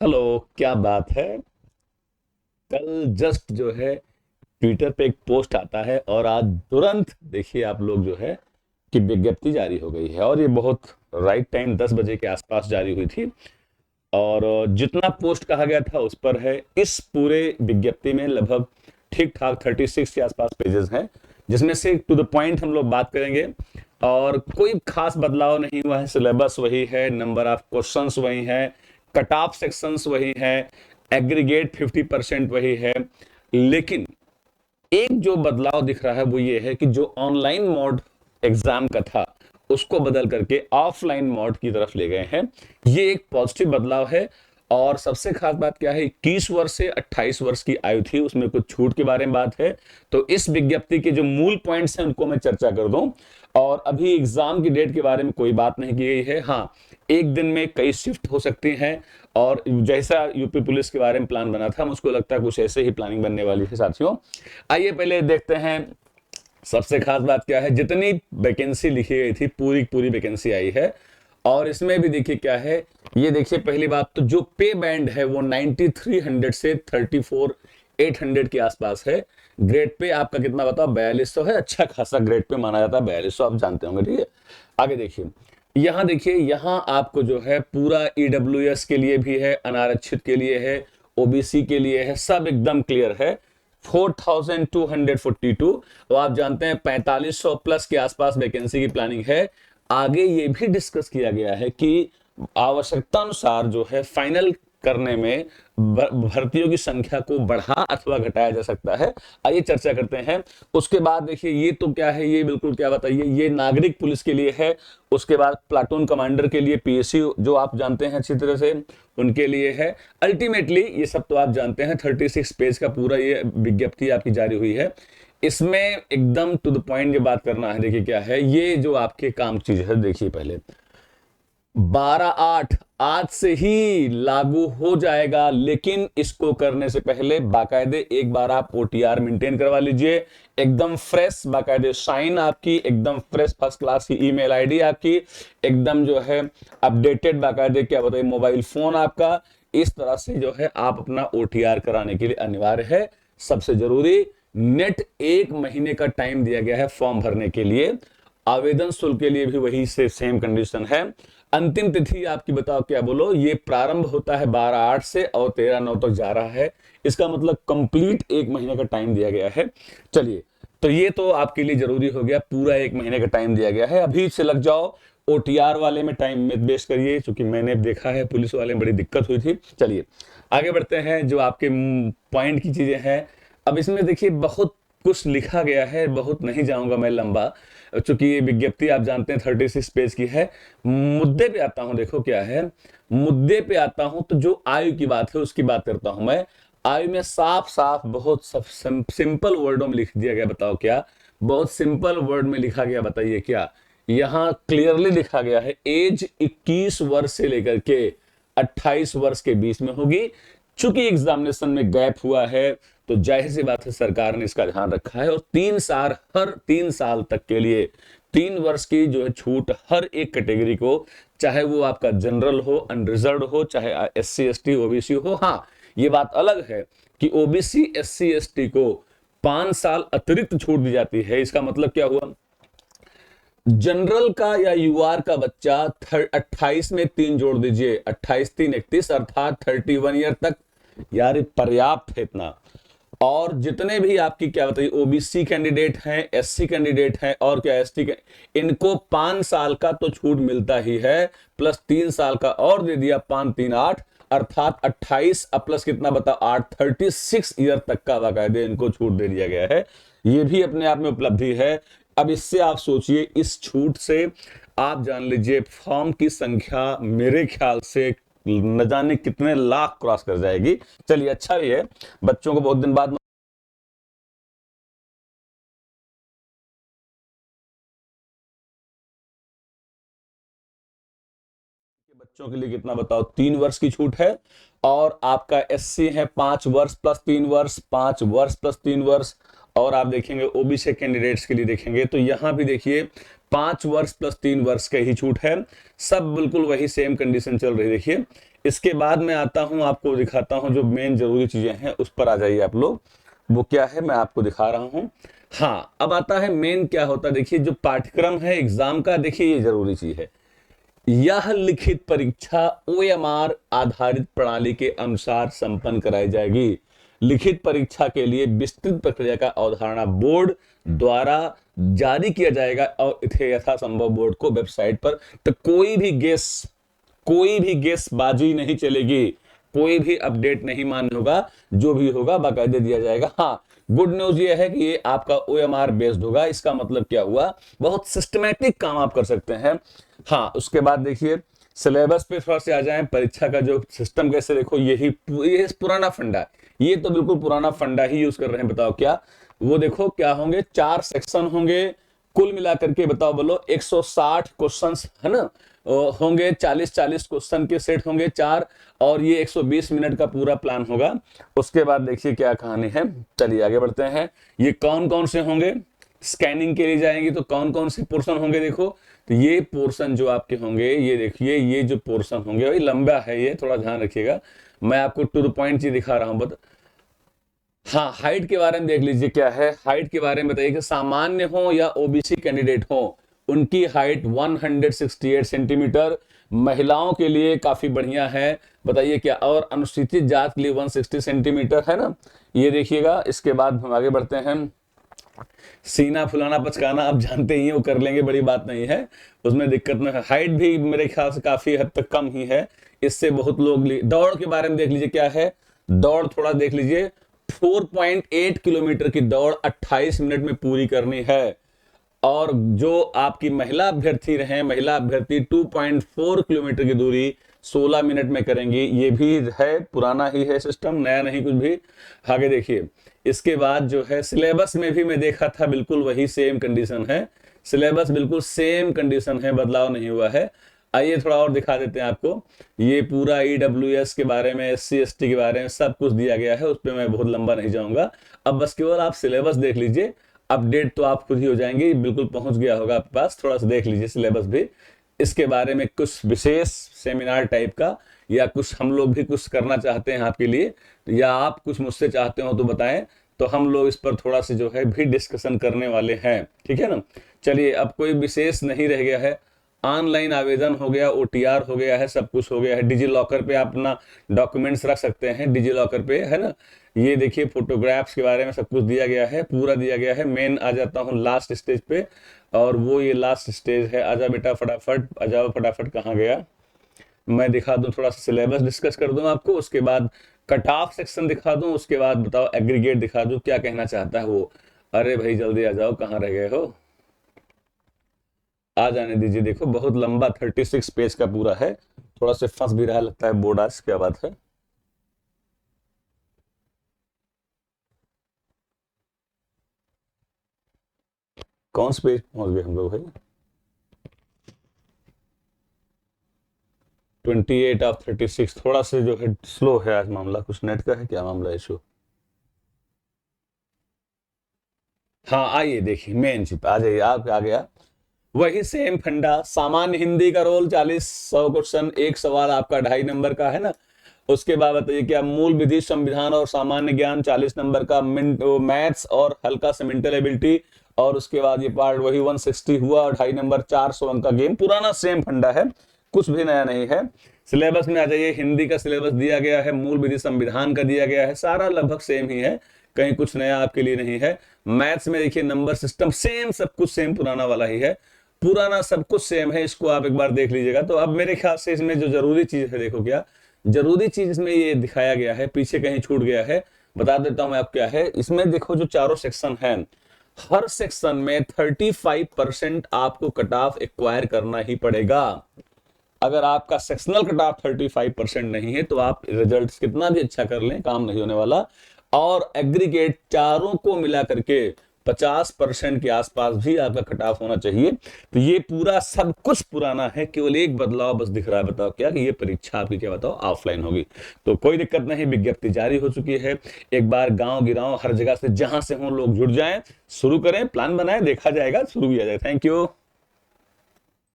Hello. क्या बात है। कल जस्ट जो है ट्विटर पे एक पोस्ट आता है और आज तुरंत देखिए आप लोग जो है कि विज्ञप्ति जारी हो गई है और ये बहुत राइट टाइम 10 बजे के आसपास जारी हुई थी। और जितना पोस्ट कहा गया था उस पर है। इस पूरे विज्ञप्ति में लगभग ठीक ठाक 36 के आसपास पेजेस हैं, जिसमें से टू द पॉइंट हम लोग बात करेंगे। और कोई खास बदलाव नहीं हुआ है, सिलेबस वही है, नंबर ऑफ क्वेश्चंस वही है, कट ऑफ सेक्शंस वही है, एग्रीगेट 50% वही है। लेकिन एक जो बदलाव दिख रहा है वो ये है कि जो ऑनलाइन मोड एग्जाम का था उसको बदल करके ऑफलाइन मोड की तरफ ले गए हैं। ये एक पॉजिटिव बदलाव है। और सबसे खास बात क्या है, 21 वर्ष से 28 वर्ष की आयु थी, उसमें कुछ छूट के बारे में बात है। तो इस विज्ञप्ति के जो मूल पॉइंट्स हैं उनको मैं चर्चा कर दूं। और अभी एग्जाम की डेट के बारे में कोई बात नहीं की गई है। हाँ, एक दिन में कई शिफ्ट हो सकती हैं। और जैसा यूपी पुलिस के बारे में प्लान बना था, मुझको लगता है कुछ ऐसे ही प्लानिंग बनने वाली है साथियों। आइए पहले देखते हैं सबसे खास बात क्या है। जितनी वैकेंसी लिखी गई थी पूरी पूरी वैकेंसी आई है। और इसमें भी देखिए क्या है। ये देखिए पहली बात तो जो पे बैंड है वो 9300 से 34,800 के आसपास है। ग्रेड पे आपका कितना बताओ, 4200 है। अच्छा खासा ग्रेड पे माना जाता है 4200, आप जानते होंगे। ठीक है, आगे देखिए। यहाँ देखिए, यहाँ आपको जो है पूरा ईडब्ल्यूएस के लिए भी है, अनारक्षित के लिए है, ओबीसी के लिए है, सब एकदम क्लियर है। 4242। तो आप जानते हैं 4500 प्लस के आसपास वैकेंसी की प्लानिंग है। आगे ये भी डिस्कस किया गया है कि आवश्यकता अनुसार जो है फाइनल करने में भर्तियों की संख्या को बढ़ा अथवा घटाया जा सकता है। आइए चर्चा करते हैं। उसके बाद देखिए ये तो क्या है, ये बिल्कुल क्या बताइए, ये नागरिक पुलिस के लिए है। उसके बाद प्लाटून कमांडर के लिए पीएससी जो आप जानते हैं अच्छी तरह से, उनके लिए है। अल्टीमेटली ये सब तो आप जानते हैं। 36 पेज का पूरा ये विज्ञप्ति आपकी जारी हुई है। इसमें एकदम टू द पॉइंट ये बात करना है। देखिए क्या है, ये जो आपके काम चीज है, देखिए पहले 12/8 आज से ही लागू हो जाएगा। लेकिन इसको करने से पहले बाकायदे एक बार आप ओटीआर मेंटेन करवा लीजिए, एकदम फ्रेश, बाकायदे साइन आपकी, एकदम फ्रेश फर्स्ट क्लास की ईमेल आईडी आपकी, एकदम जो है अपडेटेड, बाकायदे क्या बताइए मोबाइल फोन आपका। इस तरह से जो है आप अपना ओटीआर कराने के लिए अनिवार्य है। सबसे जरूरी, नेट 1 महीने का टाइम दिया गया है फॉर्म भरने के लिए। आवेदन शुल्क के लिए भी वही से सेम कंडीशन है। अंतिम तिथि आपकी बताओ क्या बोलो, ये प्रारंभ होता है 12/8 से और 13/9 तक जा रहा है। इसका मतलब कंप्लीट 1 महीने का टाइम दिया गया है। चलिए, तो ये तो आपके लिए जरूरी हो गया, पूरा 1 महीने का टाइम दिया गया है। अभी से लग जाओ ओटीआर वाले में, टाइम में वेस्ट करिए, क्योंकि मैंने देखा है पुलिस वाले में बड़ी दिक्कत हुई थी। चलिए आगे बढ़ते हैं, जो आपके पॉइंट की चीजें हैं। अब इसमें देखिए बहुत कुछ लिखा गया है, बहुत नहीं जाऊंगा मैं लंबा, चूंकि ये विज्ञप्ति आप जानते हैं 36 पेज की है। मुद्दे पे आता हूं, देखो क्या है, मुद्दे पे आता हूं तो जो आयु की बात है उसकी बात करता हूं मैं। आयु में साफ साफ बहुत सिंपल वर्डों में लिख दिया गया, बताओ क्या, बहुत सिंपल वर्ड में लिखा गया, बताइए क्या। यहां क्लियरली लिखा गया है एज 21 वर्ष से लेकर के 28 वर्ष के बीच में होगी। चूंकि एग्जामिनेशन में गैप हुआ है तो जाहिर सी बात है सरकार ने इसका ध्यान रखा है। और 3 साल, हर 3 साल तक के लिए 3 वर्ष की जो है छूट हर एक कैटेगरी को, चाहे वो आपका जनरल हो, अनरिजर्व हो, चाहे एससी एसटी ओबीसी हो। हाँ, ये बात अलग है कि ओबीसी एससी एसटी को 5 साल अतिरिक्त छूट दी जाती है। इसका मतलब क्या हुआ, जनरल का या यूआर का बच्चा 28 में 3 जोड़ दीजिए, 28 3 31, अर्थात 31 ईयर तक, यार पर्याप्त है इतना। और जितने भी आपकी क्या बताइए ओबीसी कैंडिडेट हैं, एससी कैंडिडेट हैं और क्या एसटी के, इनको 5 साल का तो छूट मिलता ही है, प्लस 3 साल का और दे दिया, 5 3 8, अर्थात 28 प्लस कितना बताओ 8, 36 ईयर तक का बाकायदे इनको छूट दे दिया गया है। ये भी अपने आप में उपलब्धि है। अब इससे आप सोचिए, इस छूट से आप जान लीजिए फॉर्म की संख्या मेरे ख्याल से न जाने कितने लाख क्रॉस कर जाएगी। चलिए अच्छा भी है, बच्चों को बहुत दिन बाद, बच्चों के लिए कितना बताओ 3 वर्ष की छूट है। और आपका एससी है 5 वर्ष प्लस 3 वर्ष, 5 वर्ष प्लस 3 वर्ष। और आप देखेंगे ओबीसी कैंडिडेट्स के लिए देखेंगे तो यहां भी देखिए 5 वर्ष प्लस 3 वर्ष का ही छूट है। सब बिल्कुल वही सेम कंडीशन चल रही है। देखिए इसके बाद मैं आता हूं, आपको दिखाता हूं जो मेन जरूरी चीजें हैं उस पर आ जाइए आप लोग। वो क्या है मैं आपको दिखा रहा हूं। हाँ, अब आता है मेन क्या होता है। देखिए जो पाठ्यक्रम है एग्जाम का, देखिए ये जरूरी चीज है। यह लिखित परीक्षा ओएमआर आधारित प्रणाली के अनुसार संपन्न कराई जाएगी। लिखित परीक्षा के लिए विस्तृत प्रक्रिया का अवधारणा बोर्ड द्वारा जारी किया जाएगा और इसे यथासंभव बोर्ड को वेबसाइट पर, तो कोई भी गेस बाजी नहीं चलेगी, कोई भी अपडेट नहीं मान्य होगा, जो भी होगा बाकायदे दिया जाएगा। हाँ, गुड न्यूज ये है कि ये आपका ओएमआर बेस्ड होगा। इसका मतलब क्या हुआ, बहुत सिस्टमैटिक काम आप कर सकते हैं। हाँ, उसके बाद देखिए सिलेबस पे थोड़ा से आ जाएं। परीक्षा का जो सिस्टम कैसे, देखो ये पुराना फंडा है, ये तो बिल्कुल पुराना फंडा ही यूज कर रहे हैं। बताओ क्या वो, देखो क्या होंगे, 4 सेक्शन होंगे कुल मिलाकर के, बताओ बोलो 160 क्वेश्चंस है ना, होंगे 40-40 क्वेश्चन के सेट होंगे 4, और ये 120 मिनट का पूरा प्लान होगा। उसके बाद देखिए क्या कहानी है, चलिए आगे बढ़ते हैं। ये कौन कौन से होंगे, स्कैनिंग के लिए जाएंगे तो कौन कौन से पोर्शन होंगे, देखो तो ये पोर्शन जो आपके होंगे, ये देखिए ये जो पोर्शन होंगे भाई लंबा है, ये थोड़ा ध्यान रखिएगा। मैं आपको टू द पॉइंट चीज दिखा रहा हूं। हाँ, हाइट के बारे में देख लीजिए क्या है। हाइट के बारे में बताइए कि सामान्य हो या ओबीसी कैंडिडेट हो, उनकी हाइट 168 सेंटीमीटर। महिलाओं के लिए काफी बढ़िया है, बताइए क्या, और अनुसूचित जात के लिए 160 सेंटीमीटर है ना, ये देखिएगा। इसके बाद हम आगे बढ़ते हैं। सीना फुलाना पचकाना आप जानते ही हैं, वो कर लेंगे, बड़ी बात नहीं है, उसमें दिक्कत नहीं है। हाइट भी मेरे ख्याल से काफी हद तक कम ही है, इससे बहुत लोग। दौड़ के बारे में देख लीजिए क्या है, दौड़ थोड़ा देख लीजिए। 4.8 किलोमीटर की दौड़ 28 मिनट में पूरी करनी है। और जो आपकी महिला अभ्यर्थी रहे, महिला अभ्यर्थी 2.4 किलोमीटर की दूरी 16 मिनट में करेंगी। ये भी है, पुराना ही है सिस्टम, नया नहीं कुछ भी। आगे देखिए, इसके बाद जो है सिलेबस में भी मैं देखा था बिल्कुल वही सेम कंडीशन है, सिलेबस बिल्कुल सेम कंडीशन है, बदलाव नहीं हुआ है। आइए थोड़ा और दिखा देते हैं आपको। ये पूरा ईडब्ल्यूएस के बारे में, एससी एसटी के बारे में सब कुछ दिया गया है, उस पर मैं बहुत लंबा नहीं जाऊंगा। अब बस केवल आप सिलेबस देख लीजिए, अपडेट तो आप खुद ही हो जाएंगे, बिल्कुल पहुंच गया होगा आपके पास। थोड़ा सा देख लीजिए सिलेबस भी। इसके बारे में कुछ विशेष सेमिनार टाइप का, या कुछ हम लोग भी कुछ करना चाहते हैं आपके लिए, या आप कुछ मुझसे चाहते हो तो बताएं, तो हम लोग इस पर थोड़ा सा जो है भी डिस्कशन करने वाले हैं, ठीक है ना। चलिए, अब कोई विशेष नहीं रह गया है। ऑनलाइन आवेदन हो गया, ओटीआर हो गया है, सब कुछ हो गया है। डिजी लॉकर पे आप अपना डॉक्यूमेंट्स रख सकते हैं, डिजी लॉकर पे है ना। ये देखिए फोटोग्राफ्स के बारे में सब कुछ दिया गया है, पूरा दिया गया है। मेन आ जाता हूँ लास्ट स्टेज पे, और वो ये लास्ट स्टेज है। आजा बेटा फटाफट, आ जाओ फटाफट, कहाँ गया, मैं दिखा दूं, थोड़ा सा सिलेबस डिस्कस कर दूं आपको, उसके बाद कट ऑफ सेक्शन दिखा दूं, उसके बाद बताओ एग्रीगेट दिखा दूं, क्या कहना चाहता है वो। अरे भाई जल्दी आ जाओ, कहाँ रह गए हो, आ जाने दीजिए। देखो बहुत लंबा 36 पेज का पूरा है, थोड़ा से फंस भी रहा लगता है बोर्ड आज, क्या बात है। कौन से पेज पहुंच गए हम लोग भाई, 28 ऑफ 36। थोड़ा से जो है स्लो है आज मामला, कुछ नेट का है क्या मामला, इशू। हाँ आइए देखिए मेन चिप, आ जाइए आप, आ गया वही सेम फंडा। सामान्य हिंदी का रोल 40-100 क्वेश्चन, एक सवाल आपका 2.5 नंबर का है ना। उसके बाद बताइए क्या, मूल विधि, संविधान और सामान्य ज्ञान 40 नंबर का, मैथ्स और हल्का सा मेंटल एबिलिटी। और उसके बाद ये पार्ट वही 160 हुआ, और 2.5 नंबर 400 अंक का गेम, पुराना सेम फंडा है, कुछ भी नया नहीं है। सिलेबस में आ जाइए, हिंदी का सिलेबस दिया गया है, मूल विधि संविधान का दिया गया है, सारा लगभग सेम ही है, कहीं कुछ नया आपके लिए नहीं है। मैथ्स में देखिए नंबर सिस्टम सेम, सब कुछ सेम पुराना वाला ही है, पुराना सब कुछ सेम है, इसको आप एक बार देख लीजिएगा। तो अब मेरे ख्याल से इसमें जो जरूरी चीज है, देखो क्या जरूरी चीज इसमें ये दिखाया गया है, पीछे कहीं छूट गया है, बता देता हूं मैं आप क्या है इसमें। देखो जो चारों सेक्शन है, हर सेक्शन में 35% आपको कट ऑफ एक्वायर करना ही पड़ेगा। अगर आपका सेक्शनल कट ऑफ 35% नहीं है तो आप रिजल्ट कितना भी अच्छा कर लें, काम नहीं होने वाला। और एग्रीगेट चारों को मिला करके 50% के आसपास भी आपका कट ऑफ होना चाहिए। तो ये पूरा सब कुछ पुराना है, केवल एक बदलाव बस दिख रहा है, बताओ क्या, कि ये परीक्षा आपकी क्या बताओ ऑफलाइन होगी। तो कोई दिक्कत नहीं, विज्ञप्ति जारी हो चुकी है। एक बार गांव गिराव हर जगह से जहां से हो लोग जुड़ जाएं, शुरू करें, प्लान बनाएं, देखा जाएगा, शुरू किया जाए। Thank you.